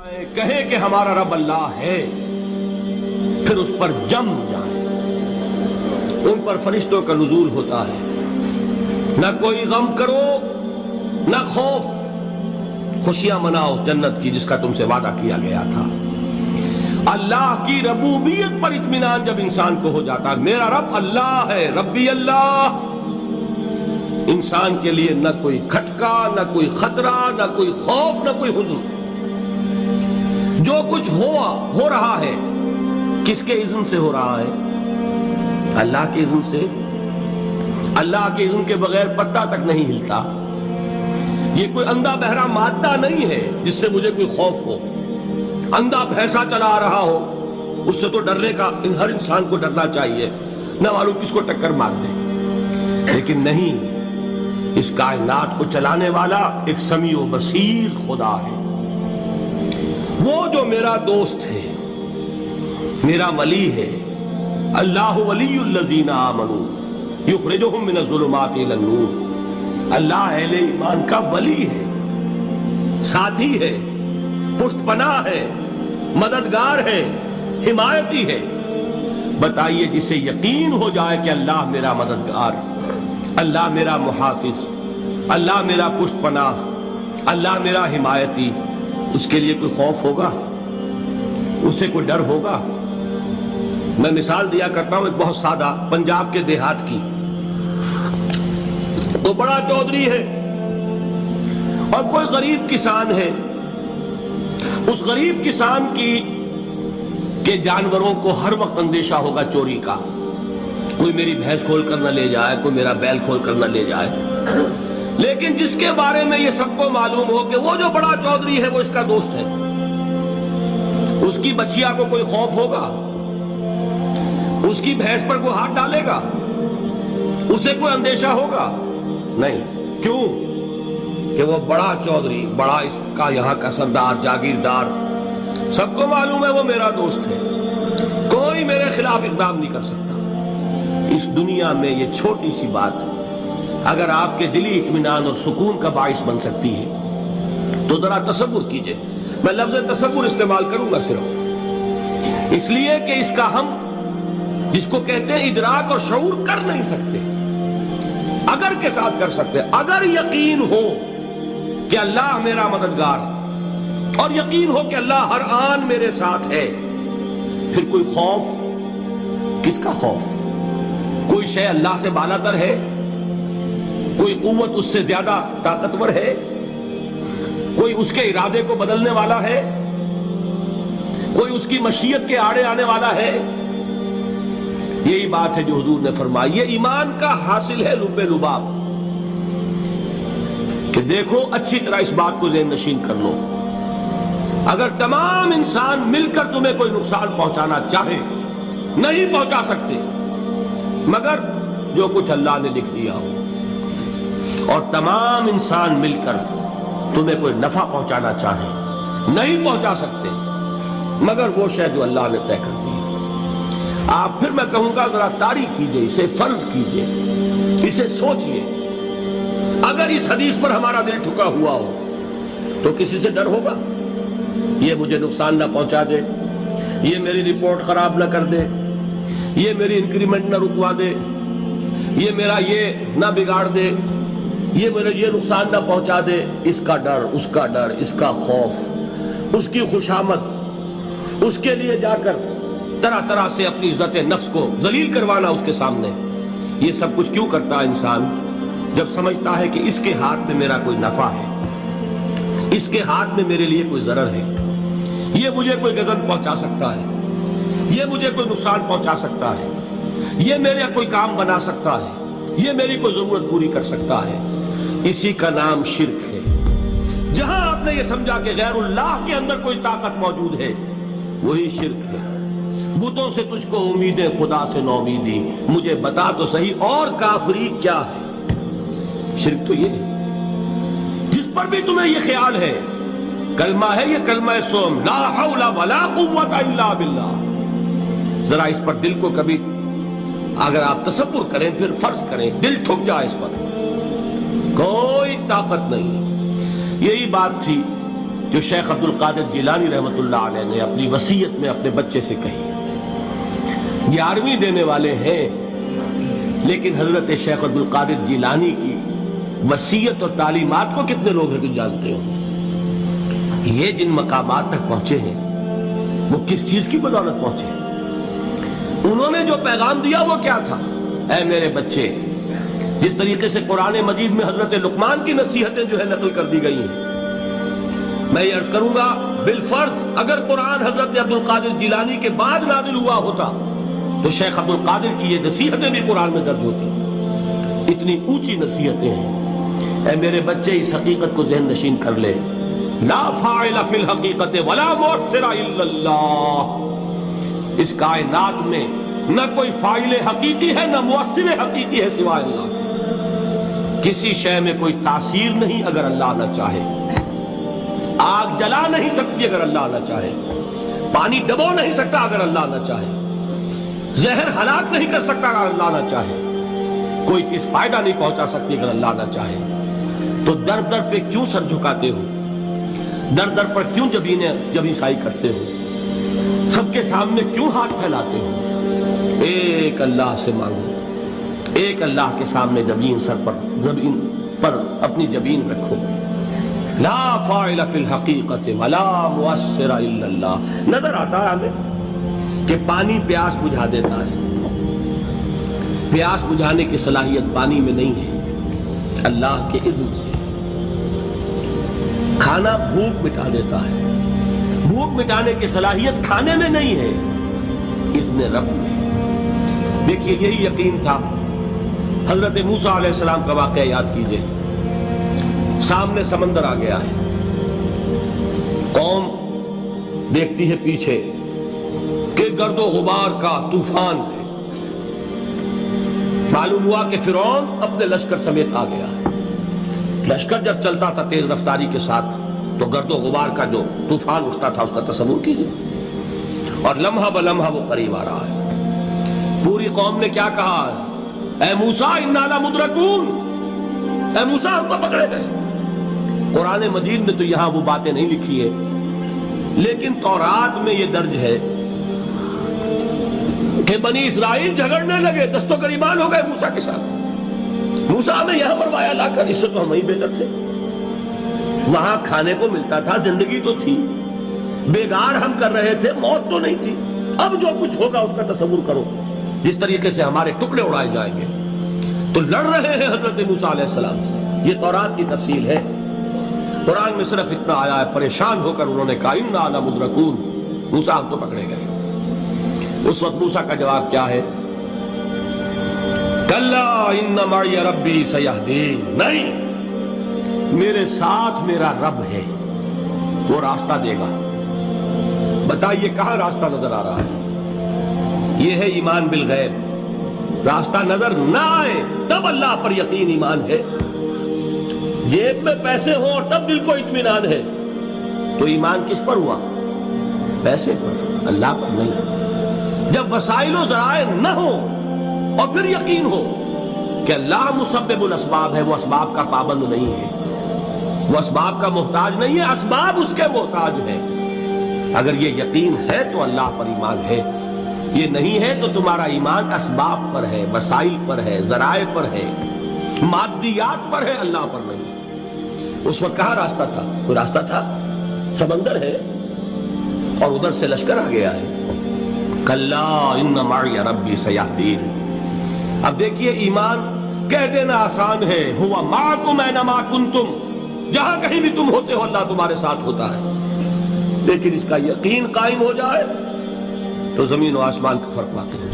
کہیں کہ ہمارا رب اللہ ہے، پھر اس پر جم جائیں، ان پر فرشتوں کا نزول ہوتا ہے، نہ کوئی غم کرو نہ خوف، خوشیاں مناؤ جنت کی جس کا تم سے وعدہ کیا گیا تھا۔ اللہ کی ربوبیت پر اطمینان جب انسان کو ہو جاتا ہے، میرا رب اللہ ہے، ربی اللہ، انسان کے لیے نہ کوئی کھٹکا، نہ کوئی خطرہ، نہ کوئی خوف، نہ کوئی حزن۔ جو کچھ ہو رہا ہے کس کے اذن سے ہو رہا ہے؟ اللہ کے اذن سے۔ اللہ کے اذن کے بغیر پتا تک نہیں ہلتا۔ یہ کوئی اندھا بہرا مادہ نہیں ہے جس سے مجھے کوئی خوف ہو۔ اندھا بھینسا چلا رہا ہو اس سے تو ڈرنے کا ہر انسان کو ڈرنا چاہیے، نہ معلوم کس کو ٹکر مار دے، لیکن نہیں، اس کائنات کو چلانے والا ایک سمیع و بصیر خدا ہے۔ وہ جو میرا دوست ہے، میرا ولی ہے، اللہ ولی الذین آمنوا یخرجہم من الظلمات الی النور، اللہ اہل ایمان کا ولی ہے، ساتھی ہے، پشت پناہ ہے، مددگار ہے، حمایتی ہے۔ بتائیے جسے یقین ہو جائے کہ اللہ میرا مددگار، اللہ میرا محافظ، اللہ میرا پشت پناہ، اللہ میرا حمایتی، اس کے لیے کوئی خوف ہوگا؟ اس سے کوئی ڈر ہوگا؟ میں مثال دیا کرتا ہوں ایک بہت سادہ، پنجاب کے دیہات کی۔ وہ بڑا چودھری ہے اور کوئی غریب کسان ہے۔ اس غریب کسان کے جانوروں کو ہر وقت اندیشہ ہوگا چوری کا، کوئی میری بھینس کھول کر نہ لے جائے، کوئی میرا بیل کھول کر نہ لے جائے۔ لیکن جس کے بارے میں یہ سب کو معلوم ہو کہ وہ جو بڑا چودھری ہے وہ اس کا دوست ہے، اس کی بچیا کو کوئی خوف ہوگا؟ اس کی بھینس پر کوئی ہاتھ ڈالے گا؟ اسے کوئی اندیشہ ہوگا؟ نہیں۔ کیوں؟ کہ وہ بڑا چودھری، بڑا اس کا یہاں کا سردار، جاگیردار، سب کو معلوم ہے وہ میرا دوست ہے، کوئی میرے خلاف اقدام نہیں کر سکتا۔ اس دنیا میں یہ چھوٹی سی بات اگر آپ کے دلی اطمینان اور سکون کا باعث بن سکتی ہے تو ذرا تصور کیجئے۔ میں لفظ تصور استعمال کروں گا صرف اس لیے کہ اس کا ہم جس کو کہتے ہیں ادراک اور شعور کر نہیں سکتے، اگر کے ساتھ کر سکتے۔ اگر یقین ہو کہ اللہ میرا مددگار اور یقین ہو کہ اللہ ہر آن میرے ساتھ ہے، پھر کوئی خوف، کس کا خوف؟ کوئی شے اللہ سے بالا تر ہے؟ کوئی قوت اس سے زیادہ طاقتور ہے؟ کوئی اس کے ارادے کو بدلنے والا ہے؟ کوئی اس کی مشیت کے آڑے آنے والا ہے؟ یہی بات ہے جو حضور نے فرمائی۔ یہ ایمان کا حاصل ہے لب لباب، کہ دیکھو اچھی طرح اس بات کو ذہن نشین کر لو، اگر تمام انسان مل کر تمہیں کوئی نقصان پہنچانا چاہے نہیں پہنچا سکتے مگر جو کچھ اللہ نے لکھ دیا ہو، اور تمام انسان مل کر تمہیں کوئی نفع پہنچانا چاہے نہیں پہنچا سکتے مگر وہ شے جو اللہ نے طے کر دی۔ آپ پھر میں کہوں گا ذرا طاری کیجئے، اسے فرض کیجئے، اسے سوچئے۔ اگر اس حدیث پر ہمارا دل ٹھکا ہوا ہو تو کسی سے ڈر ہوگا؟ یہ مجھے نقصان نہ پہنچا دے، یہ میری رپورٹ خراب نہ کر دے، یہ میری انکریمنٹ نہ رکوا دے، یہ میرا یہ نہ بگاڑ دے، یہ میرا یہ نقصان نہ پہنچا دے۔ اس کا ڈر، اس کا ڈر، اس کا خوف، اس کی خوشامد، اس کے لیے جا کر طرح طرح سے اپنی عزت نفس کو ذلیل کروانا اس کے سامنے، یہ سب کچھ کیوں کرتا ہے انسان؟ جب سمجھتا ہے کہ اس کے ہاتھ میں میرا کوئی نفع ہے، اس کے ہاتھ میں میرے لیے کوئی ضرر ہے، یہ مجھے کوئی غضب پہنچا سکتا ہے، یہ مجھے کوئی نقصان پہنچا سکتا ہے، یہ میرا کوئی کام بنا سکتا ہے، یہ میری کوئی ضرورت پوری کر سکتا ہے، اسی کا نام شرک ہے۔ جہاں آپ نے یہ سمجھا کہ غیر اللہ کے اندر کوئی طاقت موجود ہے وہی شرک ہے۔ بتوں سے تجھ کو امیدیں، خدا سے نومیدی، مجھے بتا تو صحیح اور کافری کیا ہے؟ شرک تو یہ ہے جس پر بھی تمہیں یہ خیال ہے، کلمہ ہے یہ کلمہ سوم، لا حول ولا قوت الا باللہ، ذرا اس پر دل کو کبھی اگر آپ تصور کریں، پھر فرض کریں، دل ٹھک جائے اس پر، کوئی طاقت نہیں۔ یہی بات تھی جو شیخ عبد القادر جیلانی رحمۃ اللہ علیہ نے اپنی وصیت میں اپنے بچے سے کہی. 11ویں دینے والے ہیں، لیکن حضرت شیخ عبد القادر جیلانی کی وصیت اور تعلیمات کو کتنے لوگ ہیں تم جانتے ہو؟ یہ جن مقامات تک پہنچے ہیں وہ کس چیز کی بدولت پہنچے ہیں؟ انہوں نے جو پیغام دیا وہ کیا تھا؟ اے میرے بچے، جس طریقے سے قرآن مجید میں حضرت لقمان کی نصیحتیں جو ہے نقل کر دی گئی ہیں، میں یہ عرض کروں گا بالفرض اگر قرآن حضرت عبد القادر جیلانی کے بعد نازل ہوا ہوتا تو شیخ عبد القادر کی یہ نصیحتیں بھی قرآن میں درج ہوتی. اتنی اونچی نصیحتیں ہیں. اے میرے بچے، اس حقیقت کو ذہن نشین کر لے، لا فاعل فی الحقیقت ولا مؤثر الا اللہ. اس کائنات میں نہ کوئی فاعل حقیقی ہے نہ مؤثر حقیقی ہے سوائے اللہ. کسی شے میں کوئی تاثیر نہیں اگر اللہ نہ چاہے. آگ جلا نہیں سکتی اگر اللہ نہ چاہے. پانی ڈبو نہیں سکتا اگر اللہ نہ چاہے. زہر ہلاک نہیں کر سکتا اگر اللہ نہ چاہے. کوئی چیز فائدہ نہیں پہنچا سکتی اگر اللہ نہ چاہے. تو در در پہ کیوں سر جھکاتے ہو؟ در در پر کیوں جبیں سائی کرتے ہو؟ سب کے سامنے کیوں ہاتھ پھیلاتے ہو؟ ایک اللہ سے مانگو. ایک اللہ کے سامنے زمین پر اپنی جبین رکھو. لا فاعل فی الحقیقت ولا مؤثر الا اللہ. نظر آتا ہے ہمیں کہ پانی پیاس بجھا دیتا ہے. پیاس بجھانے کی صلاحیت پانی میں نہیں ہے، اللہ کے اذن سے. کھانا بھوک مٹا دیتا ہے. بھوک مٹانے کی صلاحیت کھانے میں نہیں ہے، اذن رب میں. دیکھیے یہی یقین تھا. حضرت موسیٰ علیہ السلام کا واقعہ یاد کیجئے. سامنے سمندر آ گیا ہے. قوم دیکھتی ہے پیچھے کہ گرد و غبار کا طوفان ہے. معلوم ہوا کہ فرعون اپنے لشکر سمیت آ گیا. لشکر جب چلتا تھا تیز رفتاری کے ساتھ تو گرد و غبار کا جو طوفان اٹھتا تھا اس کا تصور کیجیے. اور لمحہ بلمحہ وہ قریب آ رہا ہے. پوری قوم نے کیا کہا؟ اے موسیٰ انا لمدرکون. اے موسیٰ ہم کو پکڑے گئے. قرآن مجید میں تو یہاں وہ باتیں نہیں لکھی ہے، لیکن تورات میں یہ درج ہے کہ بنی اسرائیل جھگڑنے لگے، دست و گریبان ہو گئے موسیٰ کے ساتھ. موسیٰ ہمیں یہاں مروایا لا کر، اس سے تو ہم ہی بہتر تھے. وہاں کھانے کو ملتا تھا، زندگی تو تھی. بیگار ہم کر رہے تھے، موت تو نہیں تھی. اب جو کچھ ہوگا اس کا تصور کرو، جس طریقے سے ہمارے ٹکڑے اڑائے جائیں گے. تو لڑ رہے ہیں حضرت موسیٰ علیہ السلام سے. یہ تورات کی تفصیل ہے. قرآن میں صرف اتنا آیا ہے، پریشان ہو کر انہوں نے کہا انا لمدرکون. موسیٰ ہم تو پکڑے گئے. اس وقت موسیٰ کا جواب کیا ہے؟ کلا ان معی ربی سیہدین. نہیں، میرے ساتھ میرا رب ہے، وہ راستہ دے گا. بتائیے کہاں راستہ نظر آ رہا ہے؟ یہ ہے ایمان بالغیب. راستہ نظر نہ آئے تب اللہ پر یقین ایمان ہے. جیب میں پیسے ہوں اور تب دل کو اطمینان ہے تو ایمان کس پر ہوا؟ پیسے پر، اللہ پر نہیں. جب وسائل و ذرائع نہ ہو اور پھر یقین ہو کہ اللہ مسبب الاسباب ہے، وہ اسباب کا پابند نہیں ہے، وہ اسباب کا محتاج نہیں ہے، اسباب اس کے محتاج ہے. اگر یہ یقین ہے تو اللہ پر ایمان ہے. یہ نہیں ہے تو تمہارا ایمان اسباب پر ہے، وسائل پر ہے، ذرائع پر ہے، مادیات پر ہے، اللہ پر نہیں. اس وقت کہاں راستہ تھا؟ کوئی راستہ تھا؟ سمندر ہے اور ادھر سے لشکر آ گیا ہے. کلا ان معی ربی سیہدین. اب دیکھیے ایمان کہہ دینا آسان ہے، ہوا معکم اینما کنتم. جہاں کہیں بھی تم ہوتے ہو اللہ تمہارے ساتھ ہوتا ہے. لیکن اس کا یقین قائم ہو جائے تو زمین و آسمان کا فرق واقع ہے.